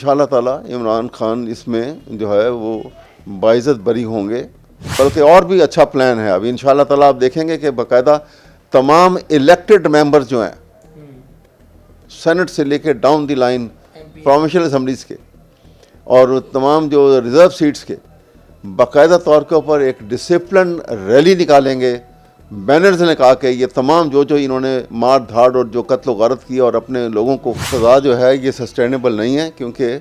انشاءاللہ تعالیٰ عمران خان اس میں جو ہے وہ باعزت بری ہوں گے، بلکہ اور بھی اچھا پلان ہے. ابھی انشاءاللہ تعالیٰ آپ دیکھیں گے کہ باقاعدہ تمام الیکٹڈ ممبرز جو ہیں سینٹ سے لے کے down the line provincial assemblies کے اور تمام جو ریزرو سیٹس کے باقاعدہ طور کے اوپر ایک ڈسپلن ریلی نکالیں گے، بینرز لگا کے یہ تمام جو انہوں نے مار دھاڑ اور جو قتل و غارت کی اور اپنے لوگوں کو سزا جو ہے یہ سسٹینیبل نہیں ہے. کیونکہ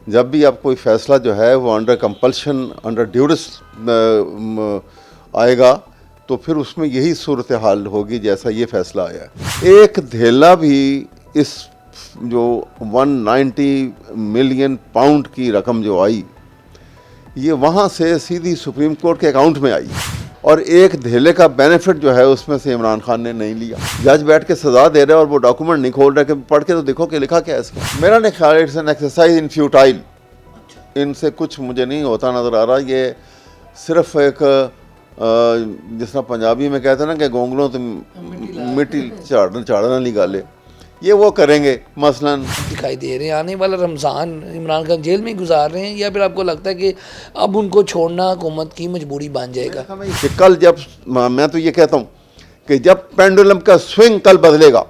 جب بھی اب کوئی فیصلہ جو ہے وہ انڈر کمپلشن انڈر ڈیورس آئے گا تو پھر اس میں یہی صورتحال ہوگی جیسا یہ فیصلہ آیا ہے. ایک دھیلا بھی اس جو 190 ملین پاؤنڈ کی رقم جو آئی یہ وہاں سے سیدھی سپریم کورٹ کے اکاؤنٹ میں آئی اور ایک دھیلے کا بینیفٹ جو ہے اس میں سے عمران خان نے نہیں لیا. جج بیٹھ کے سزا دے رہے اور وہ ڈاکومنٹ نہیں کھول رہے کہ پڑھ کے تو دیکھو کہ لکھا کیا ہے اس کا. میرا نہیں خیال it's an exercise in futile, ان سے کچھ مجھے نہیں ہوتا نظر آ رہا. یہ صرف ایک جس طرح پنجابی میں کہتے ہیں نا کہ گونگلوں تو مٹی چاڑنا نکالے، یہ وہ کریں گے. مثلا دکھائی دے رہے ہیں آنے والا رمضان عمران خان جیل میں گزار رہے ہیں، یا پھر آپ کو لگتا ہے کہ اب ان کو چھوڑنا حکومت کی مجبوری بن جائے گا؟ کہ کل جب میں تو یہ کہتا ہوں کہ جب پینڈولم کا سوئنگ کل بدلے گا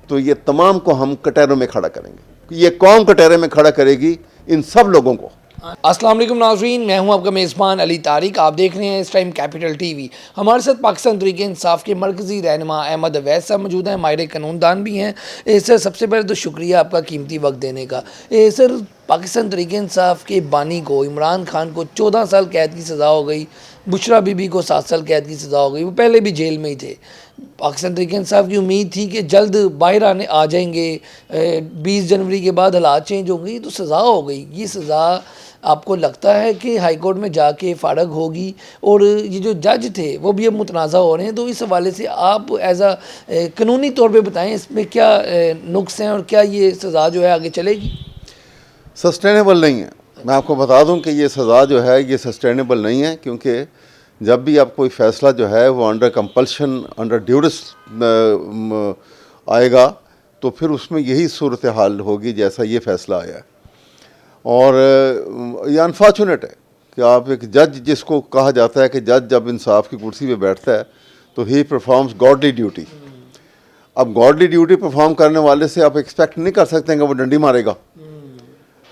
تو یہ تمام کو ہم کٹہروں میں کھڑا کریں گے. یہ قوم کٹہرے میں کھڑا کرے گی ان سب لوگوں کو. السلام علیکم ناظرین، میں ہوں آپ کا میزبان علی طارق. آپ دیکھ رہے ہیں اس ٹائم کیپٹل ٹی وی. ہمارے ساتھ پاکستان تحریک انصاف کے مرکزی رہنما احمد اویس صاحب موجود ہیں، ماہر قانون دان بھی ہیں. سر سب سے پہلے تو شکریہ آپ کا قیمتی وقت دینے کا. سر پاکستان تحریک انصاف کے بانی کو عمران خان کو 14 سال قید کی سزا ہو گئی، بشرا بی بی کو 7 سال قید کی سزا ہو گئی، وہ پہلے بھی جیل میں ہی تھے. پاکستان تحریک انصاف کی امید تھی کہ جلد باہر آ جائیں گے، 20 جنوری کے بعد حالات چینج ہو گئی تو سزا ہو گئی. یہ سزا آپ کو لگتا ہے کہ ہائی کورٹ میں جا کے فارغ ہوگی؟ اور یہ جو جج تھے وہ بھی اب متنازع ہو رہے ہیں، تو اس حوالے سے آپ ایز اے قانونی طور پہ بتائیں اس میں کیا نقص ہیں اور کیا یہ سزا جو ہے آگے چلے گی؟ سسٹینیبل نہیں ہے. میں آپ کو بتا دوں کہ یہ سزا جو ہے یہ سسٹینیبل نہیں ہے. کیونکہ جب بھی اب کوئی فیصلہ جو ہے وہ انڈر کمپلشن انڈر ڈیورس آئے گا تو پھر اس میں یہی صورتحال ہوگی جیسا یہ فیصلہ آیا ہے. اور یہ انفارچونیٹ ہے کہ آپ ایک جج، جس کو کہا جاتا ہے کہ جج جب انصاف کی کرسی پہ بیٹھتا ہے تو ہی پرفارمز گاڈلی ڈیوٹی. اب گاڈلی ڈیوٹی پرفارم کرنے والے سے آپ ایکسپیکٹ نہیں کر سکتے ہیں کہ وہ ڈنڈی مارے گا.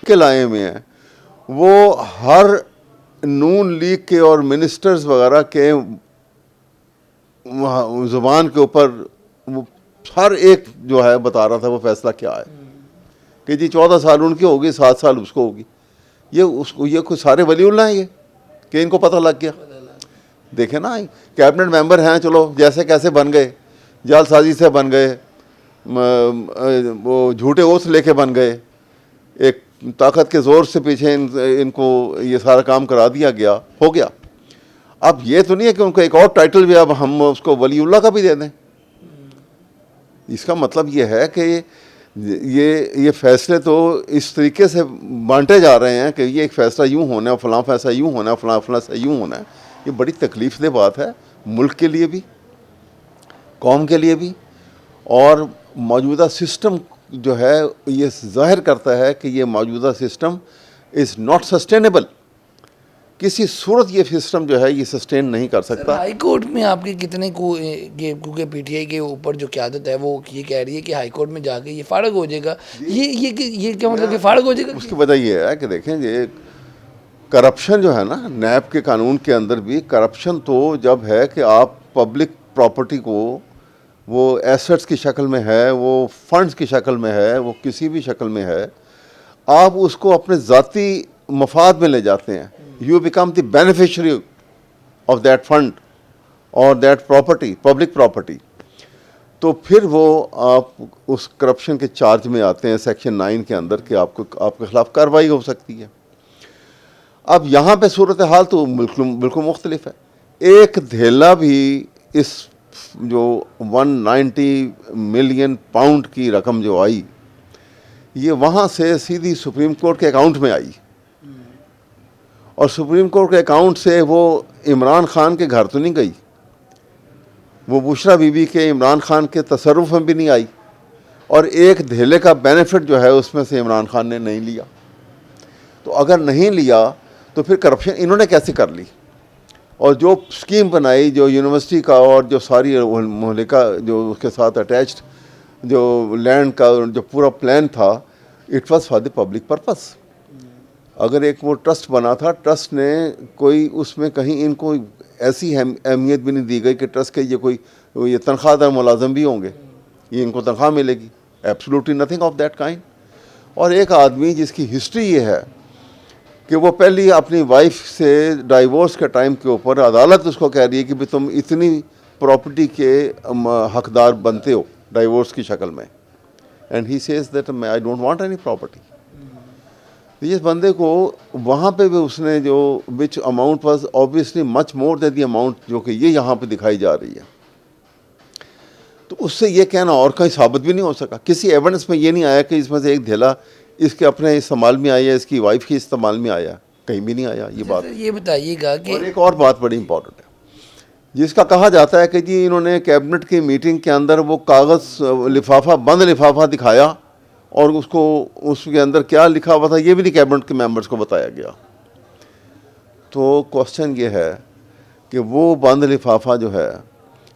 کے لائے میں ہیں وہ ہر نون لیگ کے اور منسٹرز وغیرہ کے زبان کے اوپر وہ ہر ایک جو ہے بتا رہا تھا وہ فیصلہ کیا ہے کہ جی 14 سال ان کی ہوگی، 7 سال اس کو ہوگی. یہ کوئی سارے ولی اللہ ہیں یہ کہ ان کو پتہ لگ گیا؟ دیکھیں نا، کیبنٹ ممبر ہیں، چلو جیسے کیسے بن گئے، جال سازی سے بن گئے، وہ جھوٹے اوس لے کے بن گئے، ایک طاقت کے زور سے پیچھے ان کو یہ سارا کام کرا دیا گیا، ہو گیا. اب یہ تو نہیں ہے کہ ان کو ایک اور ٹائٹل بھی اب ہم اس کو ولی اللہ کا بھی دے دیں. اس کا مطلب یہ ہے کہ یہ فیصلے تو اس طریقے سے بانٹے جا رہے ہیں کہ یہ ایک فیصلہ یوں ہونا ہے، فلاں فیصلہ یوں ہونا ہے، فلاں فیصلہ یوں ہونا ہے. یہ بڑی تکلیف دہ بات ہے ملک کے لیے بھی، قوم کے لیے بھی. اور موجودہ سسٹم جو ہے یہ ظاہر کرتا ہے کہ یہ موجودہ سسٹم از ناٹ سسٹینیبل. کسی صورت یہ سسٹم جو ہے یہ سسٹین نہیں کر سکتا. ہائی کورٹ میں آپ کے کتنے کو، کیونکہ پی ٹی آئی کے اوپر جو قیادت ہے وہ یہ کہہ رہی ہے کہ ہائی کورٹ میں جا کے یہ فارغ ہو جائے گا. یہ کیا مطلب کہ فارغ ہو جائے گا؟ اس کی وجہ یہ ہے کہ دیکھیں یہ کرپشن جو ہے نا، نیب کے قانون کے اندر بھی کرپشن تو جب ہے کہ آپ پبلک پراپرٹی کو وہ ایسٹس کی شکل میں ہے، وہ فنڈز کی شکل میں ہے، وہ کسی بھی شکل میں ہے، آپ اس کو اپنے ذاتی مفاد میں لے جاتے ہیں. You become the beneficiary of that fund اور دیٹ پراپرٹی، پبلک پراپرٹی. تو پھر وہ آپ اس کرپشن کے چارج میں آتے ہیں سیکشن 9 کے اندر کہ آپ کے خلاف کارروائی ہو سکتی ہے. اب یہاں پہ صورتحال تو بالکل مختلف ہے. ایک دھیلا بھی اس جو 190 ملین پاؤنڈ کی رقم جو آئی یہ وہاں سے سیدھی سپریم کورٹ کے اکاؤنٹ میں آئی اور سپریم کورٹ کے اکاؤنٹ سے وہ عمران خان کے گھر تو نہیں گئی، وہ بشرا بی بی کے عمران خان کے تصرف میں بھی نہیں آئی، اور ایک دھیلے کا بینیفٹ جو ہے اس میں سے عمران خان نے نہیں لیا. تو اگر نہیں لیا تو پھر کرپشن انہوں نے کیسے کر لی؟ اور جو اسکیم بنائی جو یونیورسٹی کا اور جو ساری مہلکہ جو اس کے ساتھ اٹیچڈ جو لینڈ کا جو پورا پلان تھا, it was for the public purpose. اگر ایک وہ ٹرسٹ بنا تھا, ٹرسٹ نے کوئی اس میں کہیں ان کو ایسی اہمیت بھی نہیں دی گئی کہ ٹرسٹ کے یہ تنخواہ دار ملازم بھی ہوں گے, یہ ان کو تنخواہ ملے گی. Absolutely nothing of that kind. اور ایک آدمی جس کی ہسٹری یہ ہے کہ وہ پہلی اپنی وائف سے ڈائیورس کے ٹائم کے اوپر عدالت اس کو کہہ رہی ہے کہ بھی تم اتنی پراپرٹی کے حقدار بنتے ہو ڈائیورس کی شکل میں, and he says that I don't want any property. اس بندے کو وہاں پہ بھی اس نے جو which amount was obviously much more than the amount جو کہ یہ یہاں پہ دکھائی جا رہی ہے, تو اس سے یہ کہنا اور کہیں ثابت بھی نہیں ہو سکا. کسی ایویڈنس میں یہ نہیں آیا کہ اس میں سے ایک دھیلا اس کے اپنے استعمال میں آیا, اس کی وائف کی استعمال میں آیا, کہیں بھی نہیں آیا یہ بات. یہ بتائیے گا کہ اور ایک اور بات بڑی امپورٹنٹ ہے جس کا کہا جاتا ہے کہ جی انہوں نے کیبنٹ کی میٹنگ کے اندر وہ کاغذ لفافہ بند لفافہ دکھایا اور اس کے اندر کیا لکھا ہوا تھا یہ بھی نہیں کیبنٹ کے ممبرس کو بتایا گیا. تو کوسچن یہ ہے کہ وہ بند لفافہ جو ہے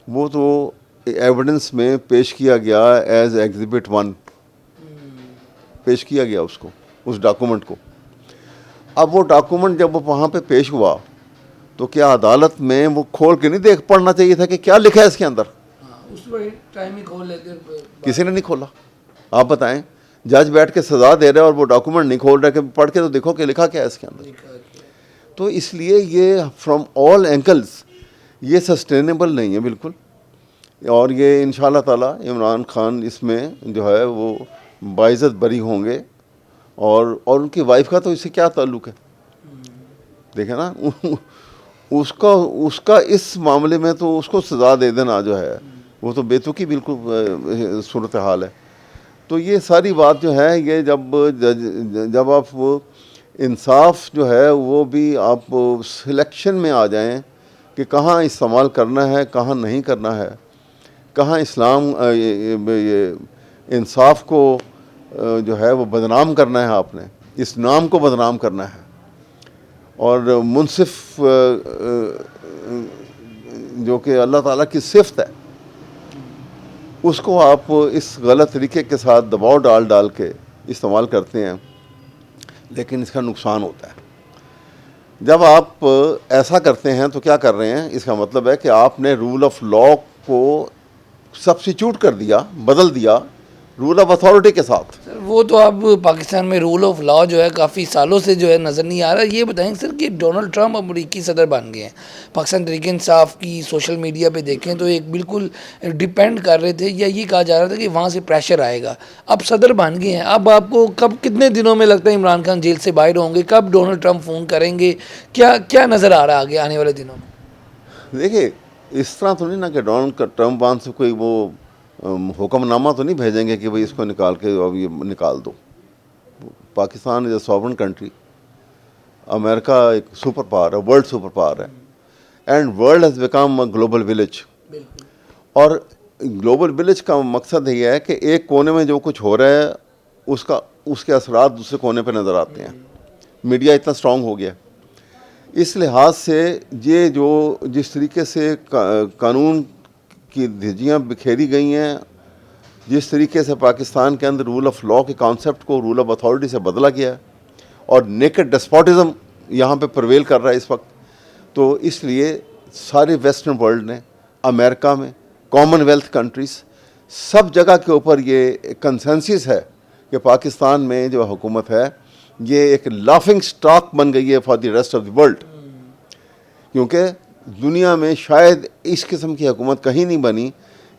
وہ تو ایویڈنس میں پیش کیا گیا ایز ایگزیبٹ 1 پیش کیا گیا اس کو, اس ڈاکومنٹ کو. اب وہ ڈاکومنٹ جب وہ وہاں پہ پیش ہوا تو کیا عدالت میں وہ کھول کے نہیں دیکھ پڑنا چاہیے تھا کہ کیا لکھا ہے اس کے اندر؟ اس ٹائم ہی کھول لیتے, کسی نے نہیں کھولا. آپ بتائیں, جج بیٹھ کے سزا دے رہے اور وہ ڈاکومنٹ نہیں کھول رہے کہ پڑھ کے تو دیکھو کہ لکھا کیا ہے اس کے اندر. تو اس لیے یہ فرام آل اینگلز یہ سسٹینیبل نہیں ہے بالکل. اور یہ انشاءاللہ تعالیٰ عمران خان اس میں جو ہے وہ باعزت بری ہوں گے. اور ان کی وائف کا تو اس سے کیا تعلق ہے؟ دیکھیں نا, اس کا اس معاملے میں تو اس کو سزا دے دینا جو ہے وہ تو بیتوکی بالکل صورتحال ہے. تو یہ ساری بات جو ہے یہ جب آپ انصاف جو ہے وہ بھی آپ سلیکشن میں آ جائیں کہ کہاں استعمال کرنا ہے کہاں نہیں کرنا ہے, کہاں اسلام یہ انصاف کو جو ہے وہ بدنام کرنا ہے, آپ نے اس نام کو بدنام کرنا ہے. اور منصف جو کہ اللہ تعالیٰ کی صفت ہے اس کو آپ اس غلط طریقے کے ساتھ دباؤ ڈال کے استعمال کرتے ہیں, لیکن اس کا نقصان ہوتا ہے. جب آپ ایسا کرتے ہیں تو کیا کر رہے ہیں؟ اس کا مطلب ہے کہ آپ نے رول آف لا کو سبسٹیچیوٹ کر دیا, بدل دیا رول آف اتھارٹی کے ساتھ. سر وہ تو اب پاکستان میں رول آف لا جو ہے کافی سالوں سے جو ہے نظر نہیں آ رہا. یہ بتائیں سر کہ ڈونلڈ ٹرمپ امریکی صدر بن گئے ہیں, پاکستان تحریک انصاف کی سوشل میڈیا پہ دیکھیں تو ایک بالکل ڈیپینڈ کر رہے تھے یا یہ کہا جا رہا تھا کہ وہاں سے پریشر آئے گا. اب صدر بن گئے ہیں, اب آپ کو کب کتنے دنوں میں لگتا ہے عمران خان جیل سے باہر ہوں گے؟ کب ڈونلڈ ٹرمپ فون کریں گے؟ کیا نظر آ رہا ہے آگے آنے والے دنوں میں؟ دیکھیے اس طرح تو نہیں نا کہ ڈونلڈ ٹرمپ وہاں سے کوئی وہ حکم نامہ تو نہیں بھیجیں گے کہ بھئی اس کو نکال کے اب یہ نکال دو. پاکستان از اے ساورن کنٹری, امریکہ ایک سپر پاور ہے, ورلڈ سپر پاور ہے, and world has become a global village. اور گلوبل ولیج کا مقصد یہ ہے کہ ایک کونے میں جو کچھ ہو رہا ہے اس کے اثرات دوسرے کونے پہ نظر آتے ہیں. میڈیا اتنا اسٹرانگ ہو گیا, اس لحاظ سے یہ جو جس طریقے سے قانون کی دھجیاں بکھیری گئی ہیں, جس طریقے سے پاکستان کے اندر رول آف لا کے کانسیپٹ کو رول آف اتھارٹی سے بدلا گیا ہے اور نیکڈ ڈسپوٹزم یہاں پہ پرویل کر رہا ہے اس وقت, تو اس لیے سارے ویسٹرن ورلڈ نے, امریکہ میں, کامن ویلتھ کنٹریز, سب جگہ کے اوپر یہ کنسنسس ہے کہ پاکستان میں جو حکومت ہے یہ ایک لافنگ سٹاک بن گئی ہے for the rest of the world. کیونکہ دنیا میں شاید اس قسم کی حکومت کہیں نہیں بنی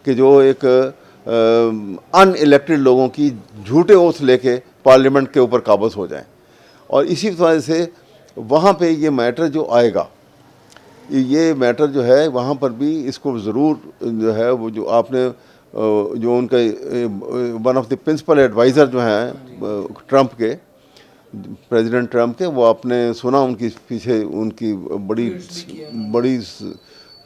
کہ جو ایک ان الیکٹڈ لوگوں کی جھوٹے اوتھ لے کے پارلیمنٹ کے اوپر قابض ہو جائیں. اور اسی وجہ سے وہاں پہ یہ میٹر جو آئے گا, یہ میٹر جو ہے وہاں پر بھی اس کو ضرور جو ہے وہ جو آپ نے جو ان کا one of the principal adviser جو ہیں ٹرمپ کے, پریزیڈنٹ ٹرمپ کے, وہ آپ نے سنا ان کی پیچھے ان کی بڑی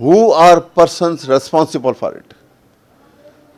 Who are persons responsible for it?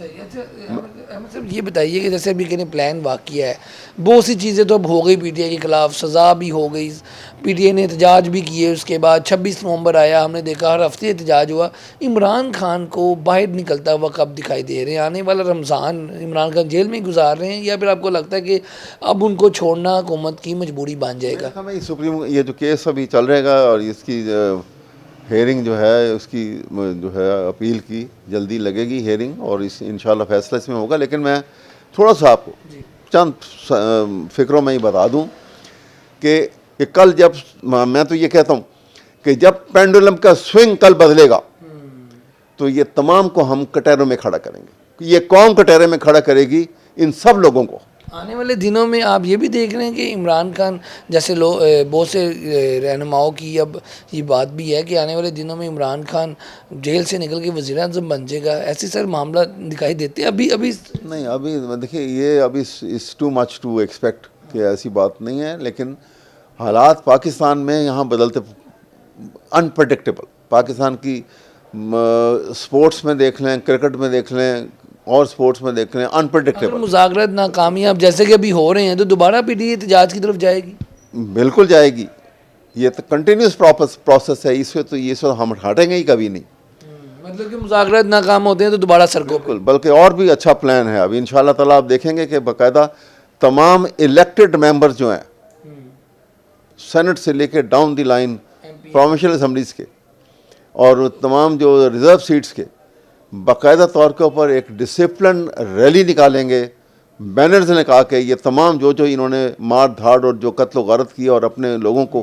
صحیح. اچھا احمد صاحب یہ بتائیے کہ جیسے ابھی کہ پلان واقعہ ہے, بہت سی چیزیں تو اب ہو گئی پی ٹی آئی کے خلاف, سزا بھی ہو گئی, پی ٹی آئی نے احتجاج بھی کیے, اس کے بعد 26 نومبر آیا, ہم نے دیکھا ہر ہفتے احتجاج ہوا. عمران خان کو باہر نکلتا ہوا کب دکھائی دے رہے ہیں؟ آنے والا رمضان عمران خان جیل میں ہی گزار رہے ہیں, یا پھر آپ کو لگتا ہے کہ اب ان کو چھوڑنا حکومت کی مجبوری بن جائے گا؟ ہمیں سپریم یہ جو کیس ابھی چل رہے گا اور اس کی ہیئرنگ جو ہے اس کی جو ہے اپیل کی جلدی لگے گی ہیئرنگ, اور اس انشاءاللہ فیصلہ اس میں ہوگا. لیکن میں تھوڑا سا آپ کو چند فکروں میں ہی بتا دوں کہ کل جب میں تو یہ کہتا ہوں کہ جب پینڈولم کا سوئنگ کل بدلے گا تو یہ تمام کو ہم کٹہروں میں کھڑا کریں گے, یہ قوم کٹہرے میں کھڑا کرے گی ان سب لوگوں کو. آنے والے دنوں میں آپ یہ بھی دیکھ رہے ہیں کہ عمران خان جیسے بہت سے رہنماؤں کی اب یہ بات بھی ہے کہ آنے والے دنوں میں عمران خان جیل سے نکل کے وزیر اعظم بن جائے گا, ایسے سر معاملہ دکھائی دیتے ہیں ابھی نہیں, ابھی دیکھیے یہ ابھی از ٹو مچ ٹو ایکسپیکٹ کہ ایسی بات نہیں ہے. لیکن حالات پاکستان میں یہاں بدلتے, انپریڈکٹیبل. پاکستان کی سپورٹس میں دیکھ لیں, کرکٹ میں دیکھ لیں, اور سپورٹس میں دیکھ لیں, انپریڈکٹیبل. مذاکرات ناکامیاب جیسے کہ ابھی ہو رہے ہیں تو دوبارہ پی ٹی آئی احتجاج کی طرف جائے گی؟ بالکل جائے گی, یہ تو کنٹینیوس پروسیس ہے, اس وقت تو یہ سب ہم ہٹیں گے ہی کبھی نہیں. مطلب کہ مذاکرات ناکام ہوتے ہیں تو دوبارہ سڑکوں پہ. بالکل, بلکہ اور بھی اچھا پلان ہے ابھی انشاءاللہ تعالیٰ. آپ دیکھیں گے کہ باقاعدہ تمام الیکٹڈ ممبرز جو ہیں سینٹ سے لے کے down the line provincial assemblies کے اور تمام جو ریزرو سیٹس کے, باقاعدہ طور کے اوپر ایک ڈسپلن ریلی نکالیں گے. بینرز نے کہا کہ یہ تمام جو انہوں نے مار دھاڑ اور جو قتل و غارت کی اور اپنے لوگوں کو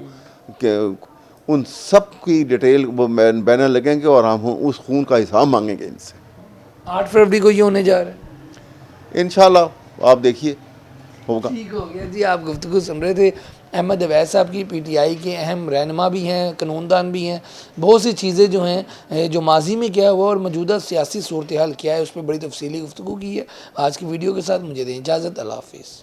ان سب کی ڈیٹیل وہ بینر لگیں گے اور ہم اس خون کا حساب مانگیں گے ان سے. 8 فروری کو یہ ہونے جا رہا ہے انشاءاللہ, آپ دیکھیے ہوگا. ٹھیک ہو گیا جی. آپ گفتگو سن رہے تھے احمد اویس صاحب کی, پی ٹی آئی کے اہم رہنما بھی ہیں, قانون دان بھی ہیں. بہت سی چیزیں جو ہیں جو ماضی میں کیا ہوا اور موجودہ سیاسی صورتحال کیا ہے اس پہ بڑی تفصیلی گفتگو کی ہے. آج کی ویڈیو کے ساتھ مجھے دیں اجازت. اللہ حافظ.